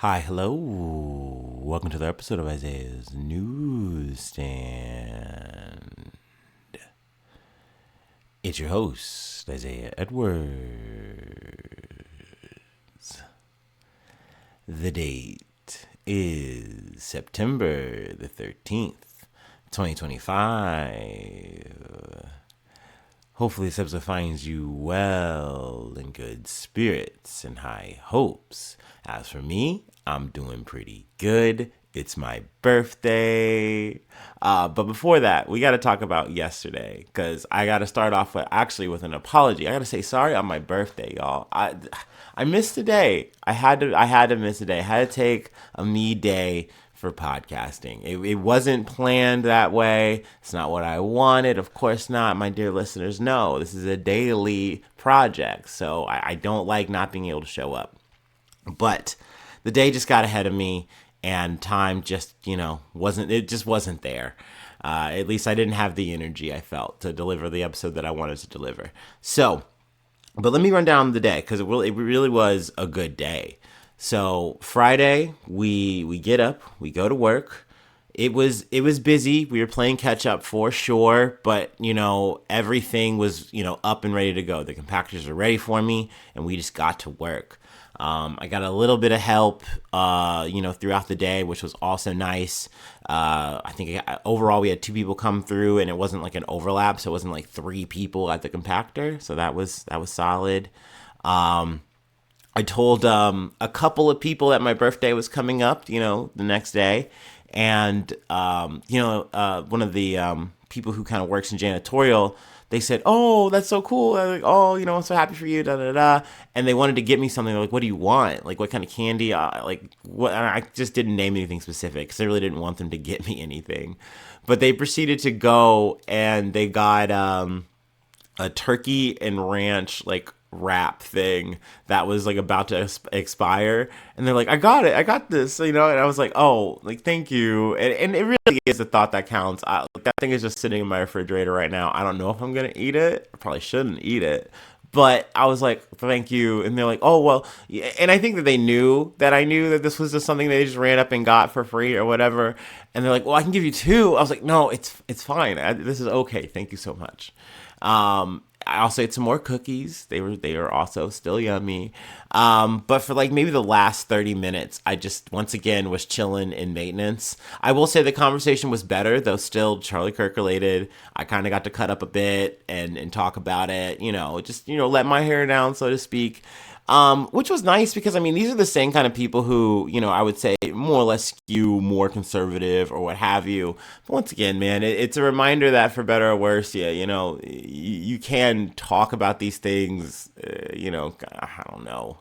Hi, hello. Welcome to the episode of Isaiah's Newsstand. It's your host, Isaiah Edwards. The date is September the 13th, 2025. Hopefully this episode finds you well, in good spirits and high hopes. As for me, I'm doing pretty good. It's my birthday. But before that, we got to talk about yesterday, because I got to start off with an apology. I got to say sorry on my birthday, y'all. I missed a day. I had to miss a day. I had to take a me day for podcasting. It wasn't planned that way. It's not what I wanted. Of course not. My dear listeners know this is a daily project, so I don't like not being able to show up. But the day just got ahead of me, and time just, wasn't there. At least I didn't have the energy I felt to deliver the episode that I wanted to deliver. So, but let me run down the day, because it really was a good day. So Friday, we get up, we go to work. It was busy. We were playing catch up for sure, but everything was up and ready to go. The compactors are ready for me, and we just got to work. I got a little bit of help, throughout the day, which was also nice. I think overall we had 2 people come through, and it wasn't like an overlap, so it wasn't like 3 people at the compactor. So that was solid. I told a couple of people that my birthday was coming up, the next day. And, one of the people who kind of works in janitorial, they said, "Oh, that's so cool." I was like, "Oh, I'm so happy for you, da da da." And they wanted to get me something. They're like, "What do you want? Like, what kind of candy?" What? I just didn't name anything specific, because I really didn't want them to get me anything. But they proceeded to go, and they got a turkey and ranch wrap thing that was about to expire, and they're like, I got this, and I was like, oh, thank you. And it really is the thought that counts. That thing is just sitting in my refrigerator right now. I don't know if I'm gonna eat it. I probably shouldn't eat it, but I was like, thank you. And they're like, oh, well, yeah. And I think that they knew that I knew that this was just something they just ran up and got for free or whatever. And they're like, well, I can give you 2. I was like, no, it's fine. This is okay. Thank you so much. I also ate some more cookies. They were also still yummy. But for maybe the last 30 minutes, I just once again was chilling in maintenance. I will say the conversation was better, though still Charlie Kirk related. I kind of got to cut up a bit and talk about it, just let my hair down, so to speak. Which was nice, because these are the same kind of people who, I would say more or less skew more conservative or what have you. But once again, man, it's a reminder that for better or worse, yeah, you can talk about these things, I don't know,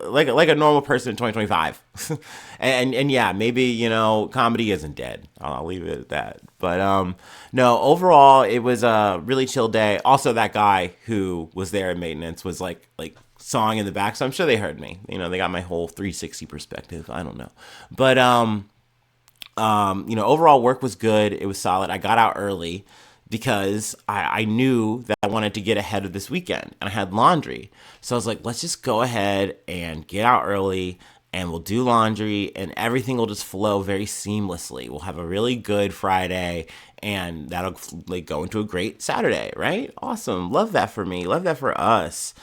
like a normal person in 2025. and yeah, maybe, comedy isn't dead. I'll leave it at that. But no, overall, it was a really chill day. Also, that guy who was there at maintenance was like sawing in the back, so I'm sure they heard me. They got my whole 360 perspective. I don't know, but overall work was good. It was solid. I got out early because I knew that I wanted to get ahead of this weekend, and I had laundry, so I was like, let's just go ahead and get out early, and we'll do laundry, and everything will just flow very seamlessly. We'll have a really good Friday, and that'll go into a great Saturday, right? Awesome. Love that for me. Love that for us.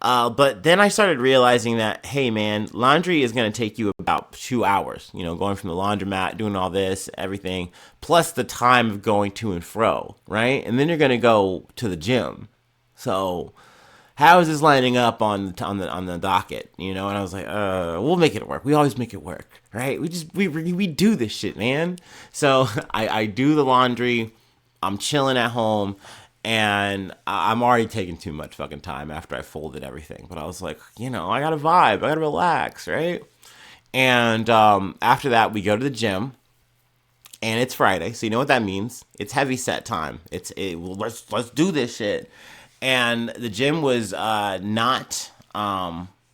But then I started realizing that, hey man, laundry is going to take you about 2 hours, going from the laundromat, doing all this, everything, plus the time of going to and fro, right? And then you're going to go to the gym. So how is this lining up on the docket, And I was like, we'll make it work. We always make it work, right? We do this shit, man. So I do the laundry. I'm chilling at home. And I'm already taking too much fucking time after I folded everything. But I was like, I gotta vibe. I gotta relax, right? And after that, we go to the gym. And it's Friday, so you know what that means. It's heavy set time. Let's do this shit. And the gym was not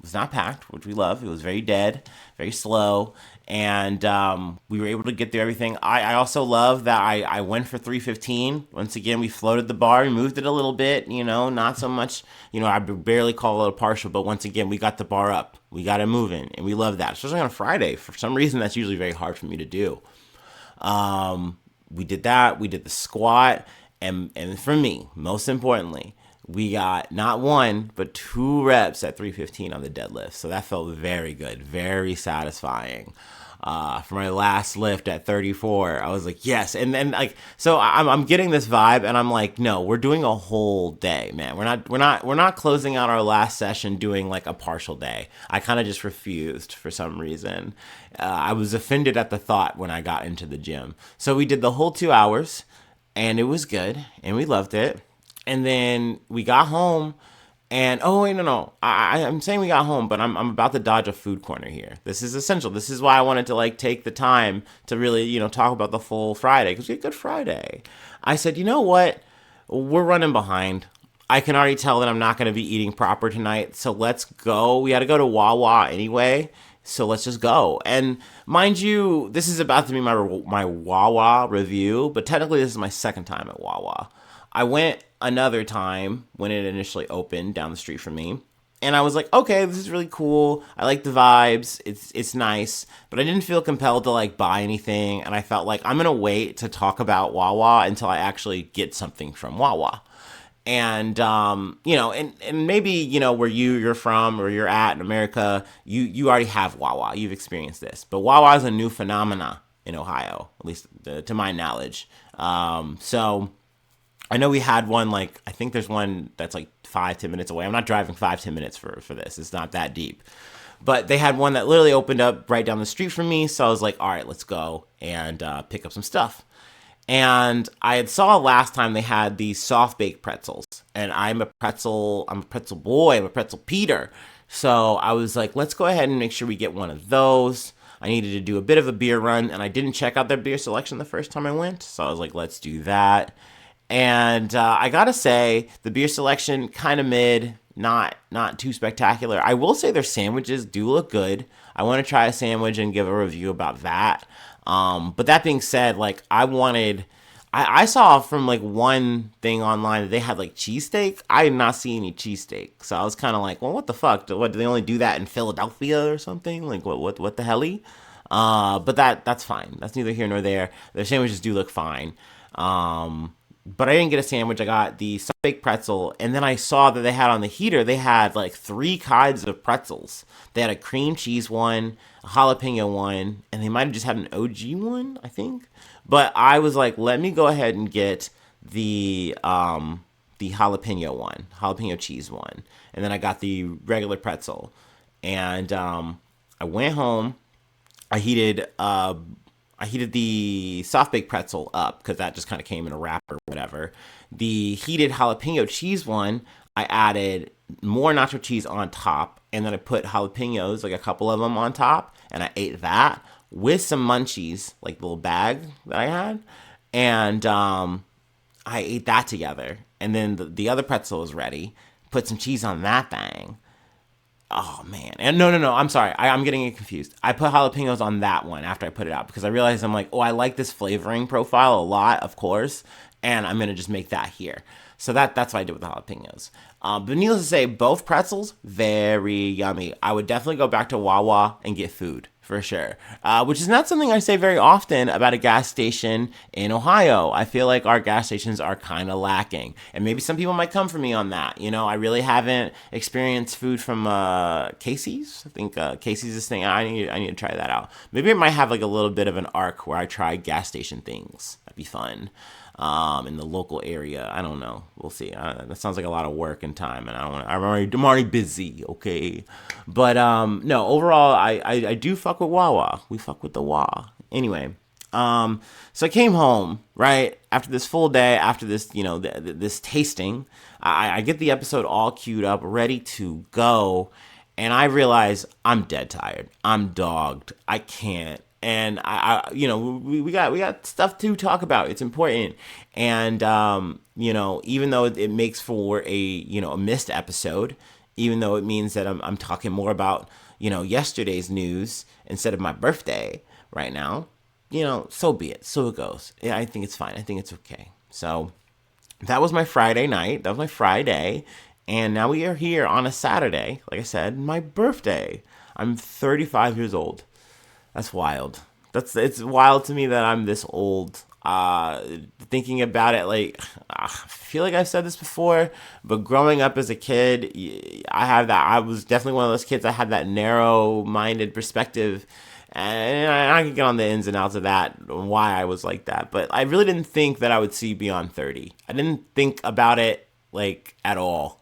was not packed, which we love. It was very dead, very slow, and we were able to get through everything. I also love that I went for 315. Once again, we floated the bar, we moved it a little bit, not so much, I barely call it a partial, but once again, we got the bar up. We got it moving, and we love that, especially on a Friday. For some reason, that's usually very hard for me to do. We did that. We did the squat. And for me, most importantly, we got not one, but 2 reps at 315 on the deadlift. So that felt very good, very satisfying. For my last lift at 34, I was like, yes. And then so I'm getting this vibe, and I'm like, no, we're doing a whole day, man. We're not closing out our last session doing like a partial day. I kind of just refused for some reason. I was offended at the thought when I got into the gym. So we did the whole 2 hours, and it was good, and we loved it. And then we got home, and oh wait, no, I'm saying we got home, but I'm about to dodge a food corner here. This is essential. This is why I wanted to take the time to really talk about the full Friday, because we had Good Friday. I said, you know what, we're running behind. I can already tell that I'm not going to be eating proper tonight, so let's go. We had to go to Wawa anyway, so let's just go. And mind you, this is about to be my Wawa review, but technically this is my second time at Wawa. I went another time when it initially opened down the street from me, and I was like, okay, this is really cool. I like the vibes. It's nice, but I didn't feel compelled to buy anything, and I felt like I'm gonna wait to talk about Wawa until I actually get something from Wawa. And and maybe where you're from or you're at in America, you already have Wawa. You've experienced this, but Wawa is a new phenomena in Ohio, at least to my knowledge. So I know we had one, I think there's one that's 5-10 minutes away. I'm not driving 5-10 minutes for this. It's not that deep. But they had one that literally opened up right down the street from me. So I was like, all right, let's go and pick up some stuff. And I had saw last time they had these soft baked pretzels. And I'm a pretzel boy. I'm a pretzel Peter. So I was like, let's go ahead and make sure we get one of those. I needed to do a bit of a beer run, and I didn't check out their beer selection the first time I went. So I was like, let's do that. And I gotta say, the beer selection kind of mid, not too spectacular. I will say their sandwiches do look good. I want to try a sandwich and give a review about that. But that being said, I saw from one thing online that they had cheesesteak. I did not see any cheesesteak, so I was kind of like, well, what the fuck? What, do they only do that in Philadelphia or something? What the helly? But that's fine. That's neither here nor there. Their sandwiches do look fine. But I didn't get a sandwich. I got the soft baked pretzel, and then I saw that they had on the heater, they had 3 kinds of pretzels. They had a cream cheese one, a jalapeno one, and they might have just had an OG one, I think. But I was like, let me go ahead and get the jalapeno cheese one, and then I got the regular pretzel, and I went home. I heated the soft baked pretzel up because that just kind of came in a wrap or whatever. The heated jalapeno cheese one, I added more nacho cheese on top, and then I put jalapenos, a couple of them on top, and I ate that with some munchies, the little bag that I had, and I ate that together. And then the other pretzel was ready. Put some cheese on that thing. Oh, man. And no, I'm sorry. I'm getting it confused. I put jalapenos on that one after I put it out because I realized I'm like, oh, I like this flavoring profile a lot, of course, and I'm going to just make that here. So that's what I did with the jalapenos. But needless to say, both pretzels, very yummy. I would definitely go back to Wawa and get food, for sure. Which is not something I say very often about a gas station in Ohio. I feel like our gas stations are kind of lacking. And maybe some people might come for me on that. I really haven't experienced food from Casey's. I think Casey's this thing. I need to try that out. Maybe it might have a little bit of an arc where I try gas station things. That'd be fun. In the local area. I don't know. We'll see. That sounds like a lot of work and time, and I'm already busy, okay? But no, overall, I do fuck with Wawa. We fuck with the Wah. Anyway, so I came home, right, after this full day, after this, this tasting. I get the episode all queued up, ready to go, and I realize I'm dead tired. I'm dogged. I can't. And we got stuff to talk about. It's important. And, even though it makes for a missed episode, even though it means that I'm talking more about, yesterday's news instead of my birthday right now. So be it. So it goes. Yeah, I think it's fine. I think it's okay. So that was my Friday night. That was my Friday. And now we are here on a Saturday. Like I said, my birthday. I'm 35 years old. That's wild. It's wild to me that I'm this old. Thinking about it, like, I feel like I've said this before, but growing up as a kid, I was definitely one of those kids that had that narrow-minded perspective, and I can get on the ins and outs of that, why I was like that, but I really didn't think that I would see beyond 30. I didn't think about it, like, at all.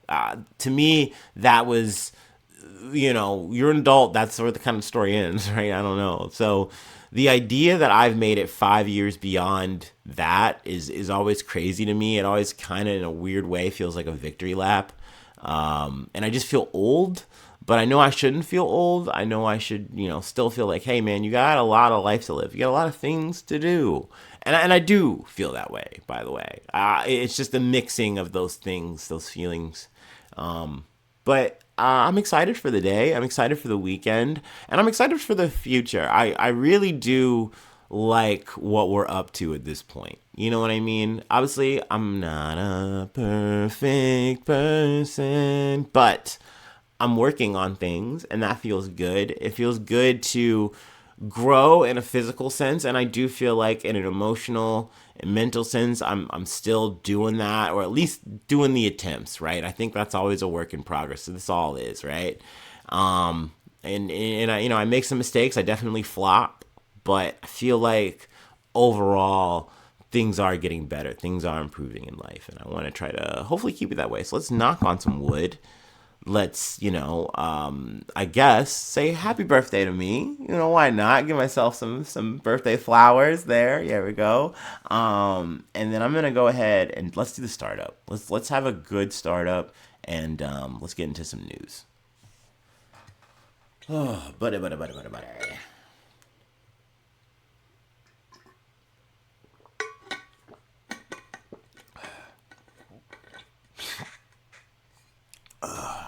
To me, that was, you're an adult. That's where the kind of story ends, right? I don't know. So the idea that I've made it 5 years beyond that is always crazy to me. It always kind of, in a weird way, feels like a victory lap. And I just feel old, but I know I shouldn't feel old. I know I should, still feel like, hey, man, you got a lot of life to live. You got a lot of things to do. And I do feel that way, by the way. It's just a mixing of those things, those feelings. But I'm excited for the day. I'm excited for the weekend. And I'm excited for the future. I really do like what we're up to at this point. You know what I mean? Obviously, I'm not a perfect person, but I'm working on things, and that feels good. It feels good to grow in a physical sense, and I do feel like in an emotional and mental sense, I'm still doing that, or at least doing the attempts, right? I think that's always a work in progress. So this all is, right? And I make some mistakes. I definitely flop, but I feel like overall things are getting better. Things are improving in life, and I want to try to hopefully keep it that way. So let's knock on some wood. Let's, I guess say happy birthday to me. Why not? Give myself some birthday flowers there. There we go. And then I'm gonna go ahead and let's do the startup. Let's have a good startup, and let's get into some news. Oh, buddy.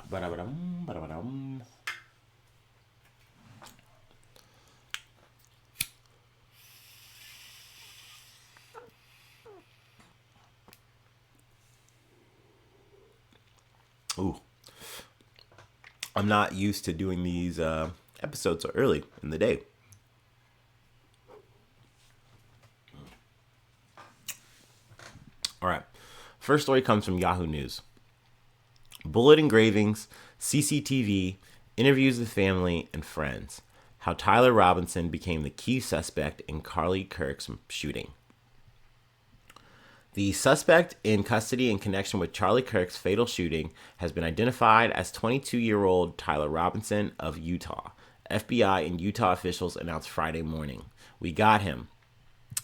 Ba-da-ba-dum. Ooh, I'm not used to doing these episodes so early in the day. All right. First story comes from Yahoo News. Bullet engravings, CCTV, interviews with family and friends. How Tyler Robinson became the key suspect in Charlie Kirk's shooting. The suspect in custody in connection with Charlie Kirk's fatal shooting has been identified as 22-year-old Tyler Robinson of Utah. FBI and Utah officials announced Friday morning. We got him,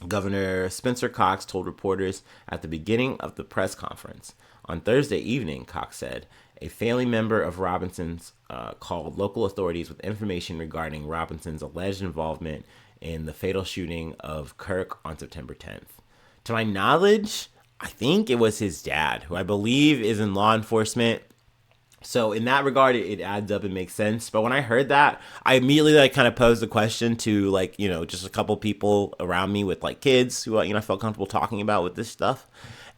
Governor Spencer Cox told reporters at the beginning of the press conference. On Thursday evening, Cox said, a family member of Robinson's called local authorities with information regarding Robinson's alleged involvement in the fatal shooting of Kirk on September 10th. To my knowledge, I think it was his dad, who I believe is in law enforcement. So in that regard, it adds up and makes sense. But when I heard that, I immediately kind of posed the question to just a couple people around me with kids who I felt comfortable talking about with this stuff.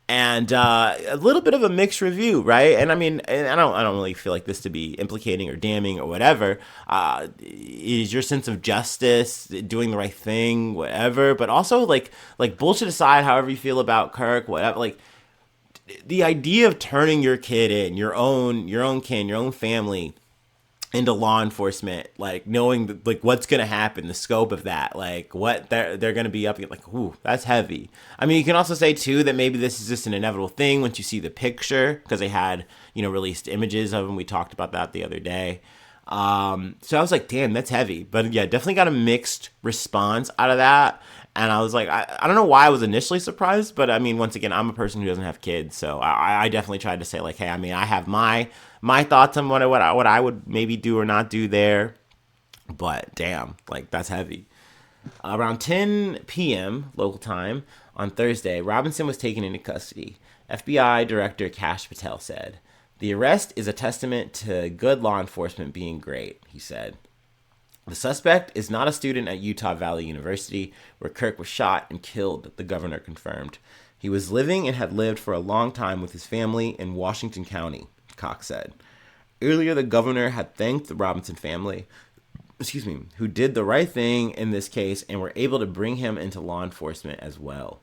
And a little bit of a mixed review, right? And I mean, and I don't really feel like this to be implicating or damning or whatever. Is your sense of justice, doing the right thing, whatever? But also like bullshit aside, however you feel about Kirk, whatever. The idea of turning your kid in, your own kin, your own family, into law enforcement, knowing what's gonna happen, the scope of that, what they're gonna be up against, ooh, that's heavy. I mean, you can also say too that maybe this is just an inevitable thing once you see the picture, because they had released images of him. We talked about that the other day. So I was like, damn, that's heavy. But yeah, definitely got a mixed response out of that. And I was like, I don't know why I was initially surprised, but I mean, once again, I'm a person who doesn't have kids, so I definitely tried to say hey, I mean, I have my thoughts on what I would maybe do or not do there, but damn, that's heavy. Around 10 p.m. local time on Thursday, Robinson was taken into custody. FBI Director Kash Patel said The arrest is a testament to good law enforcement being great, he said. The suspect is not a student at Utah Valley University, where Kirk was shot and killed, the governor confirmed. He was living and had lived for a long time with his family in Washington County, Cox said. Earlier, the governor had thanked the Robinson family, who did the right thing in this case and were able to bring him into law enforcement as well.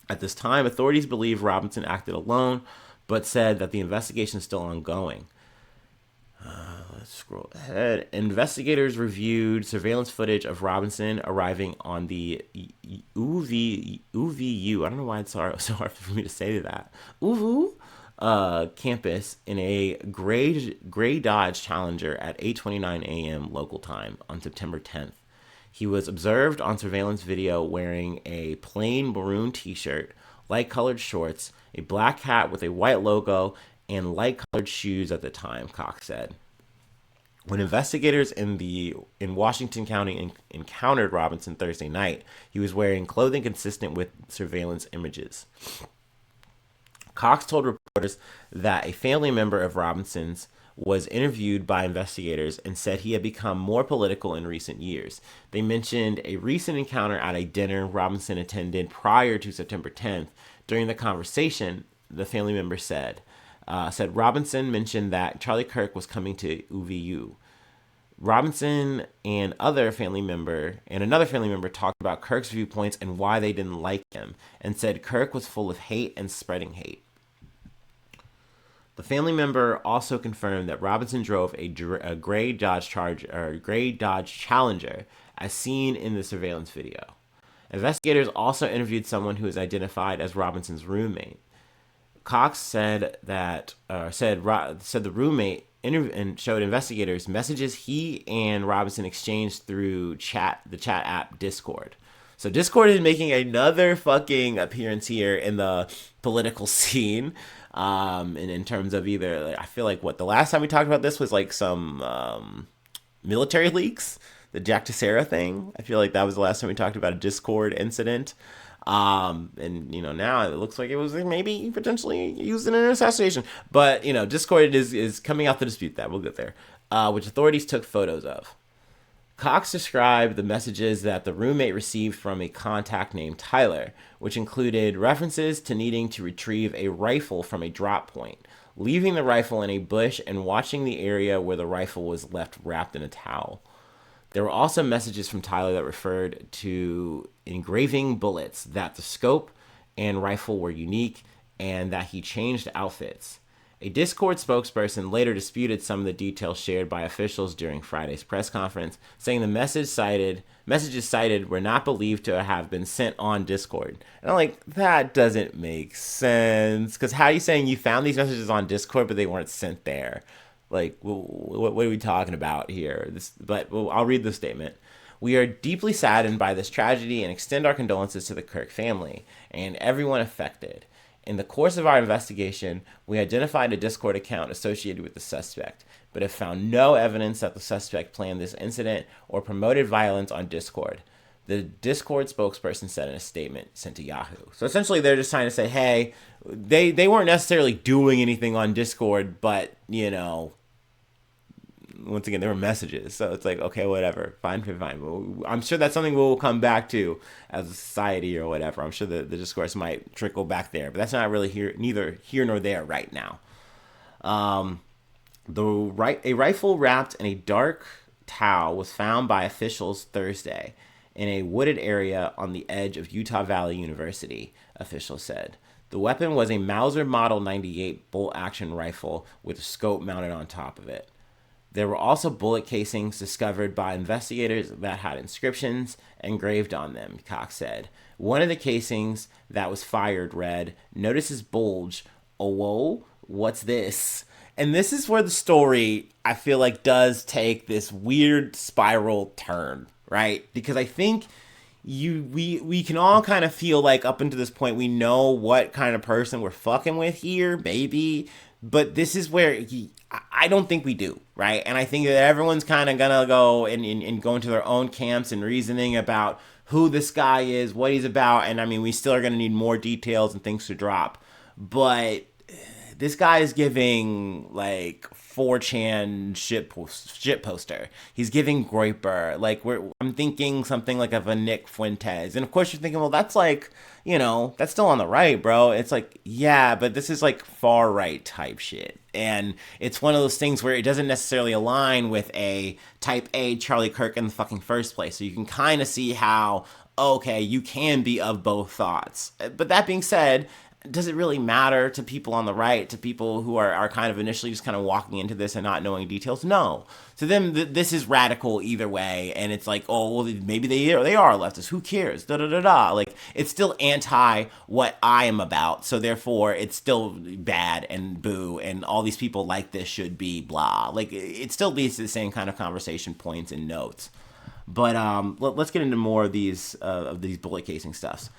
At this time, authorities believe Robinson acted alone, but said that the investigation is still ongoing. Let's scroll ahead. Investigators reviewed surveillance footage of Robinson arriving on the UVU. I don't know why it's so hard for me to say that. UVU campus in a gray Dodge Challenger at 8:29 a.m. local time on September 10th. He was observed on surveillance video wearing a plain maroon t-shirt, light-colored shorts, a black hat with a white logo, and light-colored shoes at the time, Cox said. When investigators in Washington County encountered Robinson Thursday night, he was wearing clothing consistent with surveillance images. Cox told reporters that a family member of Robinson's was interviewed by investigators and said he had become more political in recent years. They mentioned a recent encounter at a dinner Robinson attended prior to September 10th. During the conversation, the family member said Robinson mentioned that Charlie Kirk was coming to UVU. Robinson and another family member talked about Kirk's viewpoints and why they didn't like him, and said Kirk was full of hate and spreading hate. The family member also confirmed that Robinson drove a gray Dodge Challenger, as seen in the surveillance video. Investigators also interviewed someone who was identified as Robinson's roommate. Cox said the roommate and showed investigators messages he and Robinson exchanged through the chat app Discord. So Discord is making another fucking appearance here in the political scene. And in terms of either, I feel like the last time we talked about this was like some military leaks, the Jack Teixeira thing. I feel like that was the last time we talked about a Discord incident. And now it looks like it was maybe potentially used in an assassination, but Discord is coming out to dispute that. We'll get there, which authorities took photos of. Cox described the messages that the roommate received from a contact named Tyler, which included references to needing to retrieve a rifle from a drop point, leaving the rifle in a bush, and watching the area where the rifle was left wrapped in a towel. There were also messages from Tyler that referred to engraving bullets, that the scope and rifle were unique, and that he changed outfits. A Discord spokesperson later disputed some of the details shared by officials during Friday's press conference, saying the messages cited were not believed to have been sent on Discord. And I'm like, that doesn't make sense. Because how are you saying you found these messages on Discord, but they weren't sent there? Like, what are we talking about here? I'll read the statement. We are deeply saddened by this tragedy and extend our condolences to the Kirk family and everyone affected. In the course of our investigation, we identified a Discord account associated with the suspect, but have found no evidence that the suspect planned this incident or promoted violence on Discord. The Discord spokesperson said in a statement sent to Yahoo. So essentially, they're just trying to say, hey, they weren't necessarily doing anything on Discord, but, once again, there were messages. So it's like, okay, whatever. Fine. I'm sure that's something we'll come back to as a society or whatever. I'm sure the discourse might trickle back there, but that's not really neither here nor there right now. A rifle wrapped in a dark towel was found by officials Thursday in a wooded area on the edge of Utah Valley University, officials said. The weapon was a Mauser Model 98 bolt-action rifle with a scope mounted on top of it. There were also bullet casings discovered by investigators that had inscriptions engraved on them, Cox said. One of the casings that was fired read, "Notice his bulge. Oh, whoa, what's this?" And this is where the story, I feel like, does take this weird spiral turn, right? Because I think we can all kind of feel like up until this point we know what kind of person we're fucking with here, maybe. But this is where I don't think we do, right? And I think that everyone's kind of going to go and go into their own camps and reasoning about who this guy is, what he's about. And I mean, we still are going to need more details and things to drop. But this guy is giving like 4chan shit poster. He's giving Groiper. Like I'm thinking something like of a Nick Fuentes, and of course you're thinking, well, that's like, that's still on the right, bro. It's like, yeah, but this is like far right type shit. And it's one of those things where it doesn't necessarily align with a type A Charlie Kirk in the fucking first place. So you can kind of see how, okay, you can be of both thoughts. But that being said, does it really matter to people on the right, to people who are kind of initially just kind of walking into this and not knowing details? No. To them, this is radical either way. And it's like, oh, well, maybe they are leftists. Who cares? Da da da da. Like, it's still anti what I am about. So therefore, it's still bad and boo. And all these people like this should be blah. Like, it still leads to the same kind of conversation points and notes. But let's get into more of these bullet casing stuffs.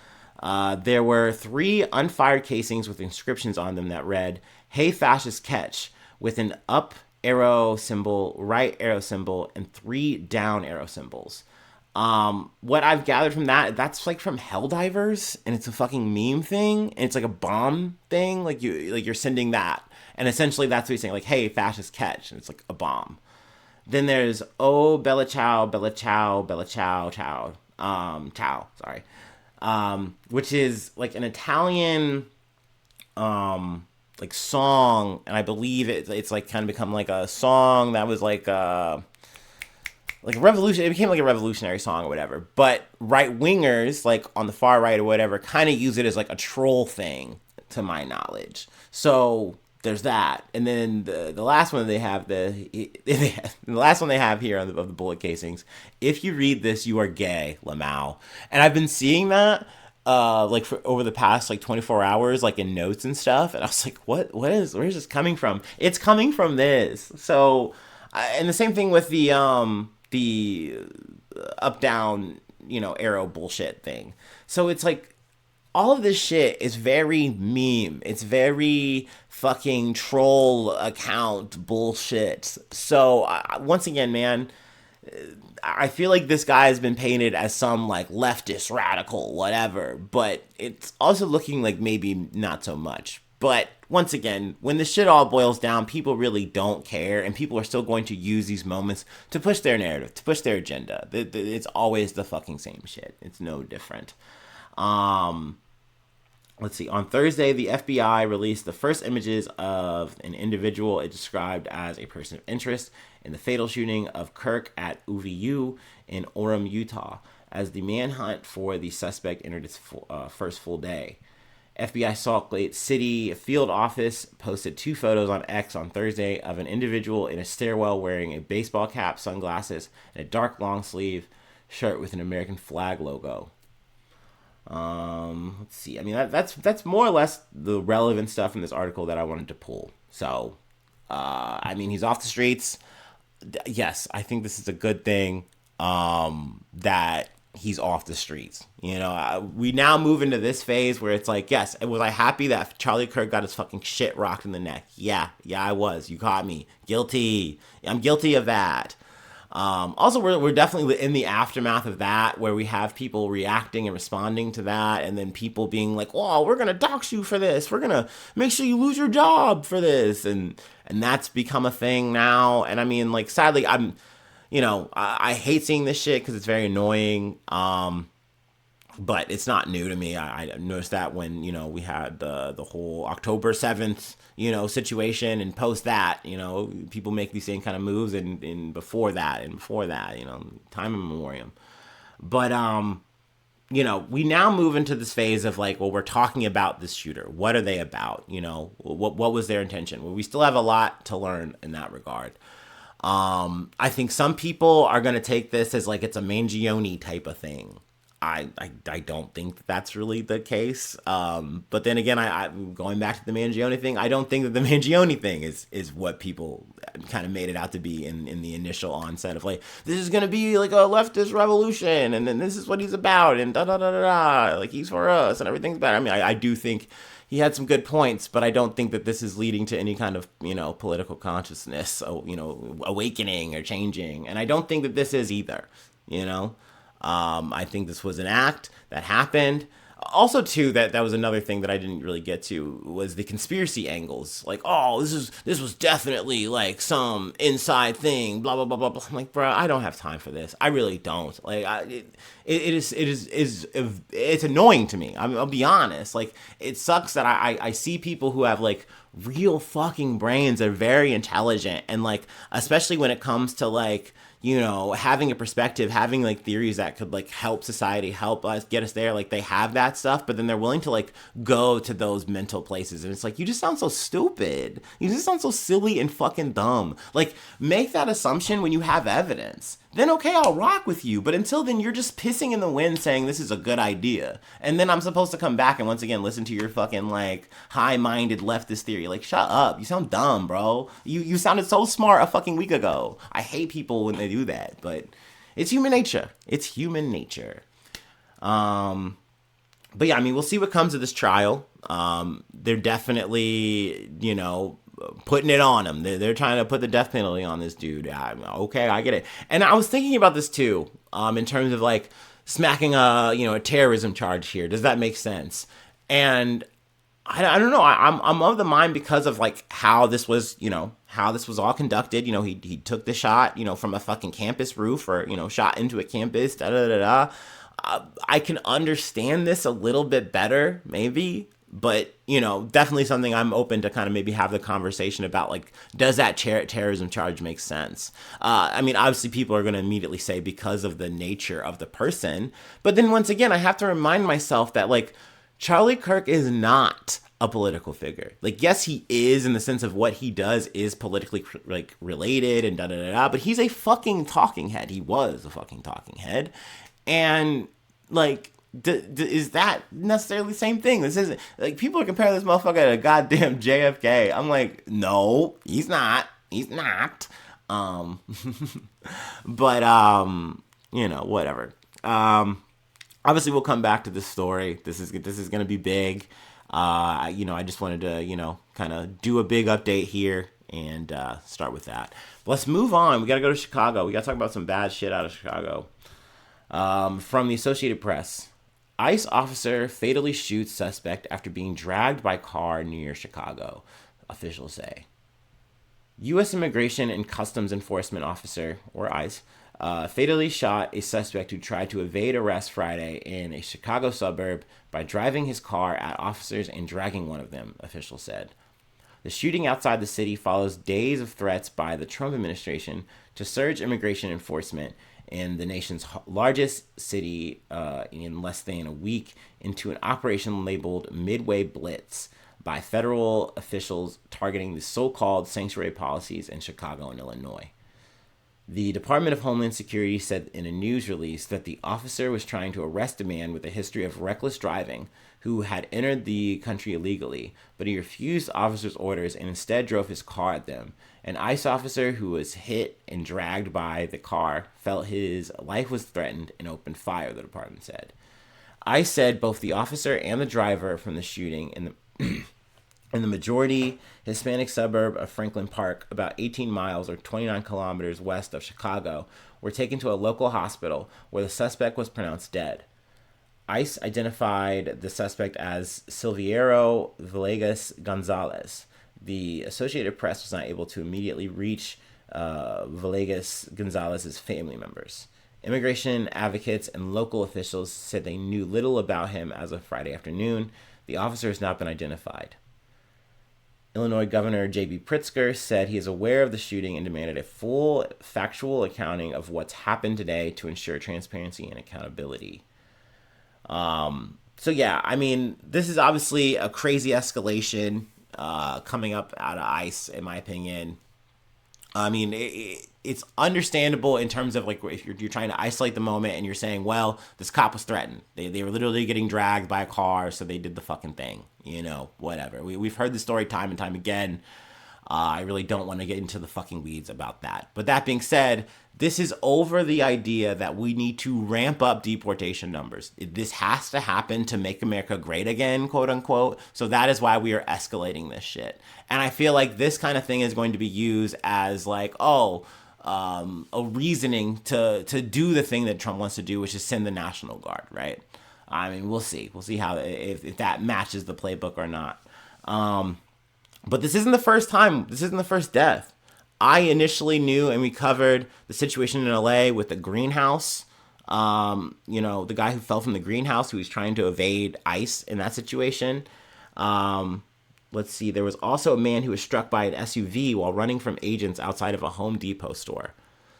There were 3 unfired casings with inscriptions on them that read, "Hey fascist catch," with an up arrow symbol, right arrow symbol, and 3 down arrow symbols. What I've gathered from that's like from Helldivers, and it's a fucking meme thing, and it's like a bomb thing, like you're sending that, and essentially that's what he's saying, like, "Hey fascist catch," and it's like a bomb. Then there's "Oh Bella Ciao, Bella Ciao, Bella Ciao, Ciao," Ciao, sorry. Which is like an Italian, like song, and I believe it's like kind of become like a song that was like a revolution. It became like a revolutionary song or whatever. But right wingers, like on the far right or whatever, kind of use it as like a troll thing, to my knowledge. So there's that, and then the last one they have the last one they have here of the bullet casings. "If you read this, you are gay, Lamau." And I've been seeing that like for over the past like 24 hours, like in notes and stuff, and I was like, where is this coming from? It's coming from this. So, and the same thing with the up down arrow bullshit thing. So it's like, all of this shit is very meme. It's very fucking troll account bullshit. So once again, man, I feel like this guy has been painted as some like leftist radical, whatever, but it's also looking like maybe not so much. But once again, when the shit all boils down, people really don't care, and people are still going to use these moments to push their narrative, to push their agenda. It's always the fucking same shit. It's no different. Let's see. On Thursday, the FBI released the first images of an individual it described as a person of interest in the fatal shooting of Kirk at UVU in Orem, Utah, as the manhunt for the suspect entered its first full day. FBI Salt Lake City field office posted 2 photos on X on Thursday of an individual in a stairwell wearing a baseball cap, sunglasses, and a dark long sleeve shirt with an American flag logo. Let's see. I mean, that's more or less the relevant stuff in this article that I wanted to pull. So, I mean, he's off the streets. Yes, I think this is a good thing. That he's off the streets. We now move into this phase where it's like, yes, was I happy that Charlie Kirk got his fucking shit rocked in the neck? Yeah, I was. You caught me. Guilty. I'm guilty of that. Also, we're definitely in the aftermath of that, where we have people reacting and responding to that, and then people being like, "Oh, we're gonna dox you for this. We're gonna make sure you lose your job for this," and that's become a thing now. And I mean, like, sadly, I hate seeing this shit because it's very annoying. But it's not new to me. I noticed that when, we had the whole October 7th, situation, and post that, people make these same kind of moves and before that, time immemorial. But, we now move into this phase of like, well, we're talking about this shooter. What are they about? What was their intention? Well, we still have a lot to learn in that regard. I think some people are going to take this as like it's a Mangione type of thing. I don't think that's really the case. But then again, I going back to the Mangione thing, I don't think that the Mangione thing is what people kind of made it out to be in the initial onset of like, this is going to be like a leftist revolution, and then this is what he's about, and da da da da da, like he's for us, and everything's better. I mean, I do think he had some good points, but I don't think that this is leading to any kind of, political consciousness, awakening or changing. And I don't think that this is either, I think this was an act that happened. Also, too, that was another thing that I didn't really get to was the conspiracy angles. Like, oh, this was definitely like some inside thing. Blah blah blah blah blah. I'm like, bro, I don't have time for this. I really don't. Like, it's annoying to me. I'll be honest. Like, it sucks that I see people who have like real fucking brains, are very intelligent, and like, especially when it comes to like, you know, having a perspective, having like theories that could like help society, help us get us there. Like, they have that stuff, but then they're willing to like go to those mental places. And it's like, you just sound so stupid. You just sound so silly and fucking dumb. Like, make that assumption when you have evidence. Then okay, I'll rock with you. But until then, you're just pissing in the wind saying this is a good idea. And then I'm supposed to come back and once again listen to your fucking like high-minded leftist theory. Like, shut up. You sound dumb, bro. You sounded so smart a fucking week ago. I hate people when they do that, but it's human nature. It's human nature. But yeah, I mean, we'll see what comes of this trial. They're definitely, you know, putting it on him. They're trying to put the death penalty on this dude. Okay, I get it. And I was thinking about this too, in terms of like smacking a terrorism charge here. Does that make sense? And I don't know. I'm of the mind because of like how this was, how this was all conducted. He took the shot, from a fucking campus roof, or shot into a campus. Da da da da. I can understand this a little bit better, maybe. But, definitely something I'm open to kind of maybe have the conversation about, like, does that terrorism charge make sense? I mean, obviously people are going to immediately say because of the nature of the person. But then once again, I have to remind myself that, like, Charlie Kirk is not a political figure. Like, yes, he is, in the sense of what he does is politically, like, related and da-da-da-da, but he's a fucking talking head. He was a fucking talking head. And, like, is that necessarily the same thing? This isn't, like, people are comparing this motherfucker to goddamn JFK. I'm like, no, he's not. He's not. But, whatever. Obviously we'll come back to this story. This is going to be big. I just wanted to, kind of do a big update here and start with that. But let's move on. We got to go to Chicago. We got to talk about some bad shit out of Chicago. From the Associated Press. ICE officer fatally shoots suspect after being dragged by car near Chicago, officials say. U.S. Immigration and Customs Enforcement officer, or ICE, fatally shot a suspect who tried to evade arrest Friday in a Chicago suburb by driving his car at officers and dragging one of them, officials said. The shooting outside the city follows days of threats by the Trump administration to surge immigration enforcement in the nation's largest city in less than a week into an operation labeled Midway Blitz by federal officials targeting the so-called sanctuary policies in Chicago and Illinois. The Department of Homeland Security said in a news release that the officer was trying to arrest a man with a history of reckless driving who had entered the country illegally, but he refused officers' orders and instead drove his car at them. An ICE officer who was hit and dragged by the car felt his life was threatened and opened fire, the department said. ICE said both the officer and the driver from the shooting in the majority Hispanic suburb of Franklin Park, about 18 miles or 29 kilometers west of Chicago, were taken to a local hospital where the suspect was pronounced dead. ICE identified the suspect as Silverio Villegas Gonzalez. The Associated Press was not able to immediately reach Villegas Gonzalez's family members. Immigration advocates and local officials said they knew little about him as of Friday afternoon. The officer has not been identified. Illinois Governor J.B. Pritzker said he is aware of the shooting and demanded a full factual accounting of what's happened today to ensure transparency and accountability. So yeah, I mean, this is obviously a crazy escalation coming up out of ICE, in my opinion. I mean, it's understandable in terms of, like, if you're trying to isolate the moment and you're saying, well, this cop was threatened. They were literally getting dragged by a car, so they did the fucking thing. Whatever. We've heard the story time and time again. I really don't want to get into the fucking weeds about that. But that being said, this is over the idea that we need to ramp up deportation numbers. This has to happen to make America great again, quote unquote. So that is why we are escalating this shit. And I feel like this kind of thing is going to be used as like, a reasoning to do the thing that Trump wants to do, which is send the National Guard, right? I mean, we'll see. We'll see how if that matches the playbook or not. But this isn't the first time. This isn't the first death. I initially knew, and we covered the situation in LA with the greenhouse. The guy who fell from the greenhouse, who was trying to evade ICE in that situation. Let's see. There was also a man who was struck by an SUV while running from agents outside of a Home Depot store.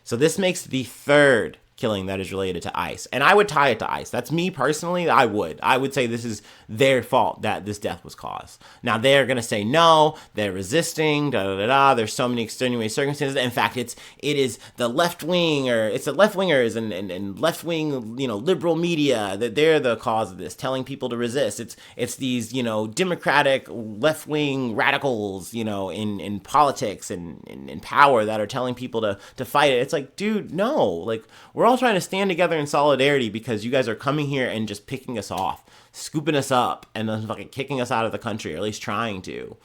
So this makes the third killing that is related to ICE. And I would tie it to ICE. That's me personally. I would say this is their fault that this death was caused. Now they're going to say no, they're resisting, There's so many extenuating circumstances. In fact, it is the left wing, or it's the left wingers and left wing, liberal media that they're the cause of this, telling people to resist. It's these, democratic left wing radicals, in politics and in power that are telling people to fight it. It's like, dude, no, like, we're all trying to stand together in solidarity because you guys are coming here and just picking us off, scooping us up, and then fucking kicking us out of the country, or at least trying to.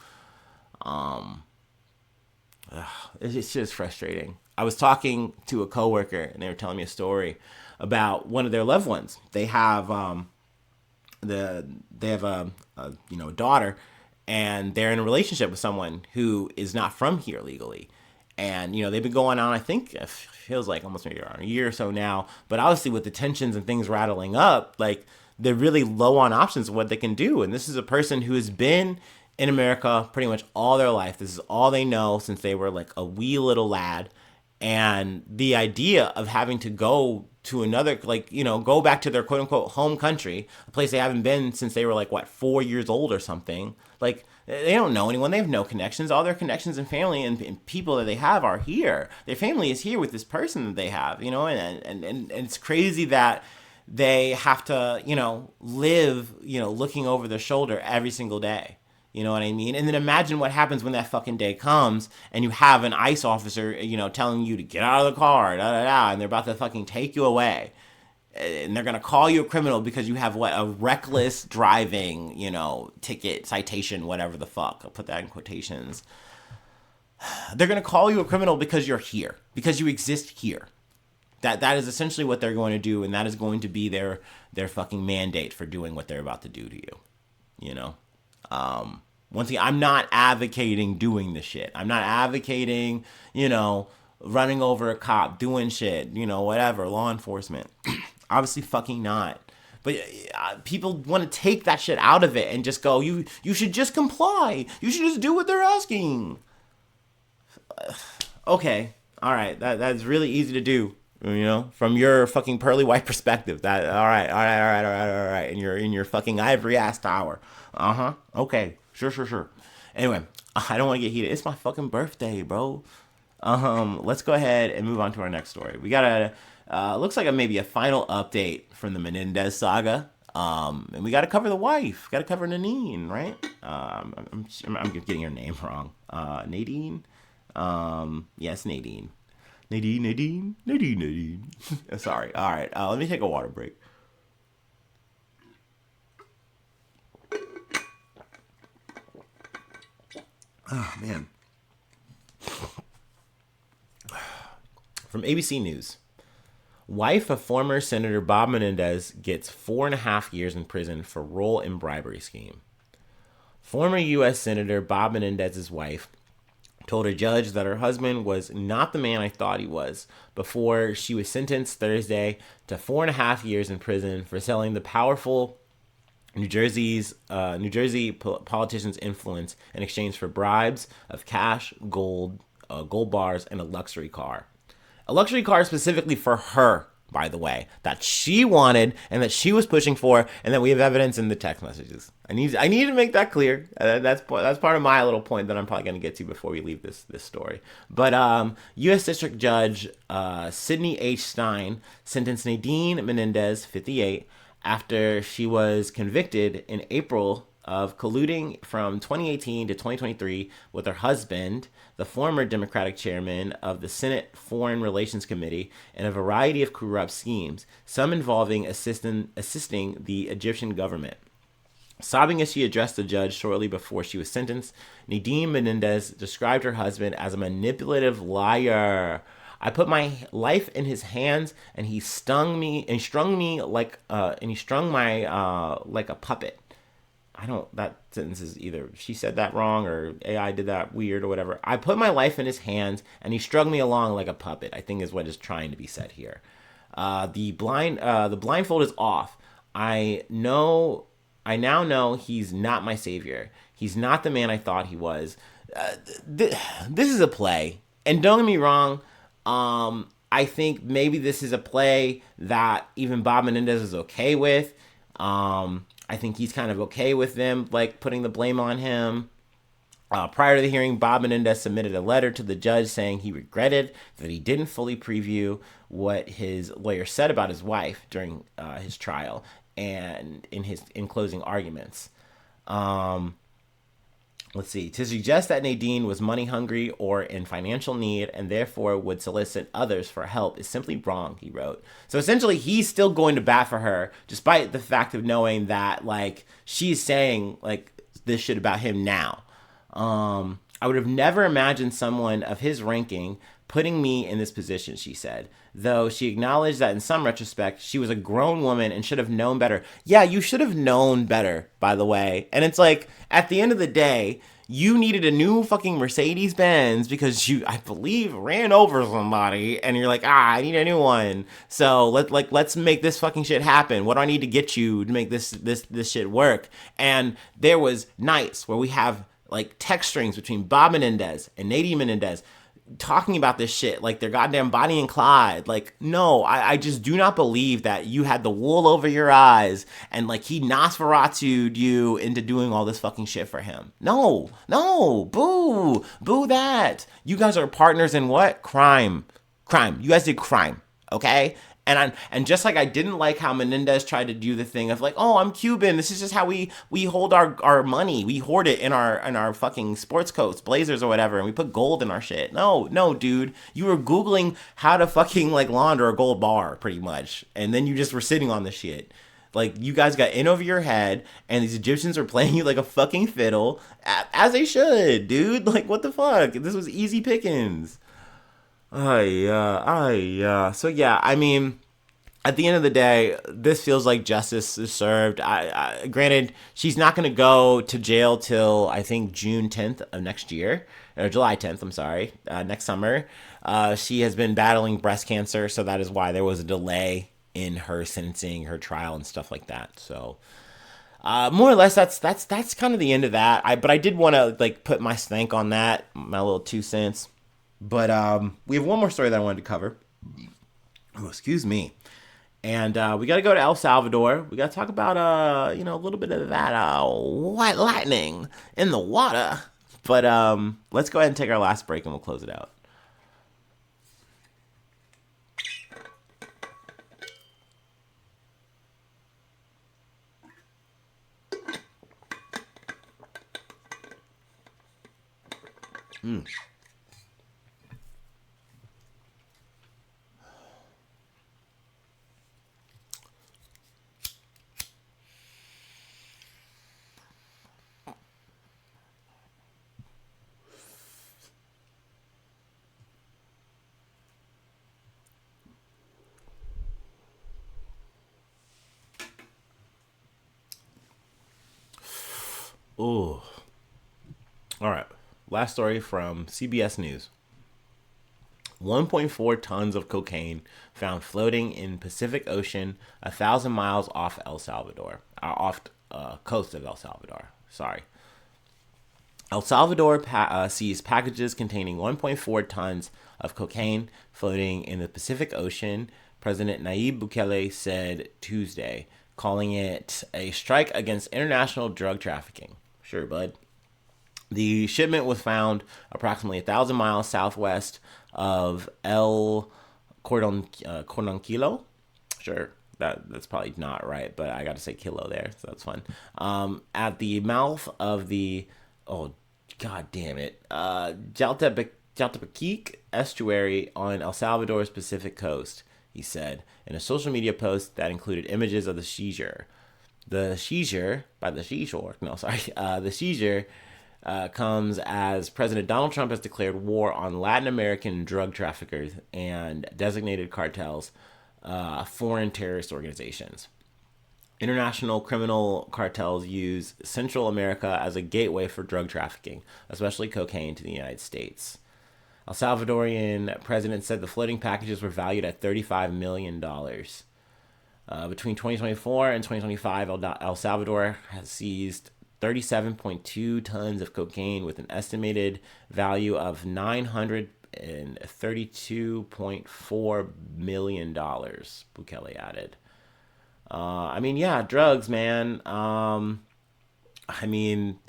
It's just frustrating. I was talking to a coworker, and they were telling me a story about one of their loved ones. They have a daughter, and they're in a relationship with someone who is not from here legally. And, they've been going on, I think, it feels like almost maybe around a year or so now. But obviously with the tensions and things rattling up, like, they're really low on options of what they can do. And this is a person who has been in America pretty much all their life. This is all they know since they were like a wee little lad. And the idea of having to go to another, go back to their quote unquote home country, a place they haven't been since they were 4 years old or something. Like, they don't know anyone. They have no connections. All their connections and family and people that they have are here. Their family is here with this person that they have, and it's crazy that they have to, live, looking over their shoulder every single day. You know what I mean? And then imagine what happens when that fucking day comes and you have an ICE officer, telling you to get out of the car, and they're about to fucking take you away. And they're going to call you a criminal because you have a reckless driving, ticket, citation, whatever the fuck. I'll put that in quotations. They're going to call you a criminal because you're here, because you exist here. That is essentially what they're going to do, and that is going to be their fucking mandate for doing what they're about to do to you, Once again, I'm not advocating doing the shit. I'm not advocating, running over a cop, doing shit, whatever, law enforcement. Obviously fucking not. But people want to take that shit out of it and just go, you should just comply. You should just do what they're asking. Okay. All right. That's really easy to do, from your fucking pearly white perspective. All right. In your fucking ivory ass tower. Okay. Sure. Anyway, I don't want to get heated. It's my fucking birthday, bro. Let's go ahead and move on to our next story. We got looks like maybe a final update from the Menendez saga. And we got to cover the wife. Got to cover Nadine, right? I'm getting her name wrong. Nadine. Yes, Nadine. Nadine. Sorry. All right. Let me take a water break. Oh, man. From ABC News. Wife of former Senator Bob Menendez gets 4.5 years in prison for role in bribery scheme. Former U.S. Senator Bob Menendez's wife told a judge that her husband was not the man I thought he was before she was sentenced Thursday to 4.5 years in prison for selling the powerful New Jersey politician's influence in exchange for bribes of cash, gold bars, and a luxury car. A luxury car specifically for her, by the way, that she wanted and that she was pushing for, and that we have evidence in the text messages. I need to make that clear. That's part of my little point that I'm probably going to get to before we leave this story. But U.S. District Judge Sidney H. Stein sentenced Nadine Menendez, 58, after she was convicted in April of colluding from 2018 to 2023 with her husband, the former Democratic chairman of the Senate Foreign Relations Committee, in a variety of corrupt schemes, some involving assisting the Egyptian government. Sobbing as she addressed the judge shortly before she was sentenced, Nadine Menendez described her husband as a manipulative liar. I put my life in his hands, and he strung me and he strung my like a puppet. I don't, that sentence is either she said that wrong or AI did that weird or whatever. I put my life in his hands and he strung me along like a puppet, I think is what is trying to be said here. The blindfold is off. I now know he's not my savior. He's not the man I thought he was. This is a play. And don't get me wrong, I think maybe this is a play that even Bob Menendez is okay with. I think he's kind of okay with them like putting the blame on him. Prior to the hearing, Bob Menendez submitted a letter to the judge saying he regretted that he didn't fully preview what his lawyer said about his wife during his trial and in closing arguments. Let's see. To suggest that Nadine was money hungry or in financial need and therefore would solicit others for help is simply wrong, he wrote. So essentially, he's still going to bat for her, despite the fact of knowing that, like, she's saying, like, this shit about him now. I would have never imagined someone of his ranking putting me in this position, she said, though she acknowledged that in some retrospect, she was a grown woman and should have known better. Yeah, you should have known better, by the way. And it's like, at the end of the day, you needed a new fucking Mercedes Benz because you, I believe, ran over somebody, and you're like, I need a new one. So let's make this fucking shit happen. What do I need to get you to make this shit work? And there was nights where we have like text strings between Bob Menendez and Nadine Menendez talking about this shit like they're goddamn Bonnie and Clyde. Like, no, I just do not believe that you had the wool over your eyes and like he Nosferatu'd you into doing all this fucking shit for him. No, boo that. You guys are partners in what? Crime. You guys did crime, okay? And just like I didn't like how Menendez tried to do the thing of like, oh, I'm Cuban. This is just how we hold our money. We hoard it in our fucking sports coats, blazers or whatever, and we put gold in our shit. No, dude. You were Googling how to fucking like launder a gold bar, pretty much. And then you just were sitting on the shit. Like, you guys got in over your head, and these Egyptians are playing you like a fucking fiddle, as they should, dude. Like, what the fuck? This was easy pickings. So yeah, I mean, at the end of the day, this feels like justice is served. Granted, she's not going to go to jail till I think June 10th of next year, or July 10th. I'm sorry, next summer. She has been battling breast cancer, so that is why there was a delay in her sentencing, her trial, and stuff like that. So, more or less, that's kind of the end of that. But I did want to like put my stank on that, my little 2 cents. But we have one more story that I wanted to cover. Oh, excuse me. And we got to go to El Salvador. We got to talk about, a little bit of that white lightning in the water. But let's go ahead and take our last break and we'll close it out. Oh. All right. Last story from CBS News. 1.4 tons of cocaine found floating in Pacific Ocean, 1,000 miles off El Salvador, off coast of El Salvador. Sorry. El Salvador seized packages containing 1.4 tons of cocaine floating in the Pacific Ocean, President Nayib Bukele said Tuesday, calling it a strike against international drug trafficking. Sure, bud. The shipment was found approximately 1,000 miles southwest of El Cordonquilo. Sure, that's probably not right, but I got to say kilo there, so that's fun. At the mouth of the, oh, god damn it, Jaltepeque estuary on El Salvador's Pacific coast, he said, in a social media post that included images of the seizure. The seizure comes as President Donald Trump has declared war on Latin American drug traffickers and designated cartels, foreign terrorist organizations. International criminal cartels use Central America as a gateway for drug trafficking, especially cocaine, to the United States. El Salvadorian president said the floating packages were valued at $35 million. Between 2024 and 2025, El Salvador has seized 37.2 tons of cocaine with an estimated value of $932.4 million, Bukele added. Yeah, drugs, man.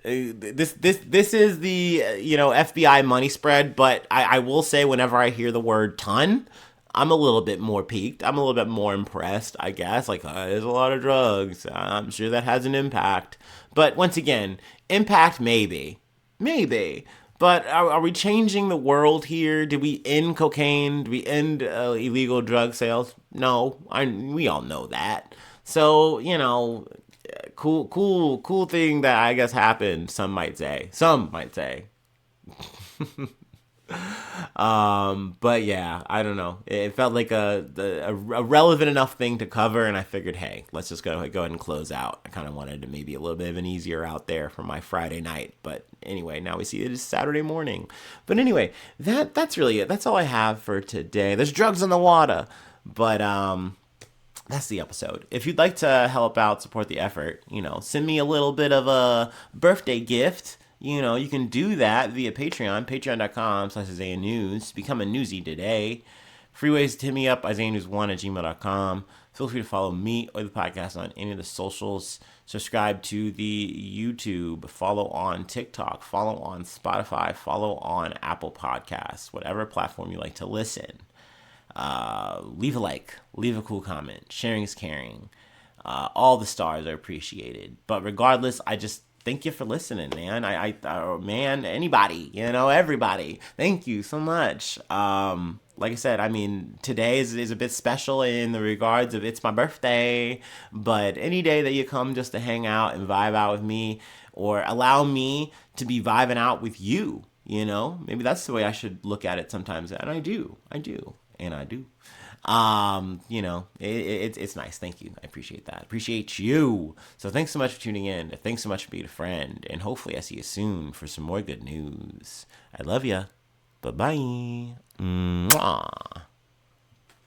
This is the FBI money spread, but I will say whenever I hear the word ton, I'm a little bit more piqued. I'm a little bit more impressed, I guess. Like, there's a lot of drugs. I'm sure that has an impact. But once again, impact maybe. Maybe. But are we changing the world here? Did we end cocaine? Did we end illegal drug sales? No. We all know that. So, cool thing that I guess happened, some might say. But yeah, I don't know. It felt like a relevant enough thing to cover, and I figured, hey, let's just go ahead and close out. I kind of wanted to maybe a little bit of an easier out there for my Friday night, but anyway, now we see it is Saturday morning. But anyway, that's really it. That's all I have for today. There's drugs in the water, but that's the episode. If you'd like to help out, support the effort, send me a little bit of a birthday gift. You can do that via Patreon, patreon.com/Isaiah News. Become a newsie today. Free ways to hit me up, IsaiahNews1@gmail.com. Feel free to follow me or the podcast on any of the socials. Subscribe to the YouTube. Follow on TikTok. Follow on Spotify. Follow on Apple Podcasts. Whatever platform you like to listen. Leave a like. Leave a cool comment. Sharing is caring. All the stars are appreciated. But regardless, I just thank you for listening, man. Man, anybody, everybody. Thank you so much. Like I said, today is a bit special in the regards of it's my birthday, but any day that you come just to hang out and vibe out with me, or allow me to be vibing out with you, maybe that's the way I should look at it sometimes. And I do. It's nice. Thank you. I appreciate that. Appreciate you. So thanks so much for tuning in. Thanks so much for being a friend. And hopefully I see you soon for some more good news. I love ya. Bye-bye. Mwah.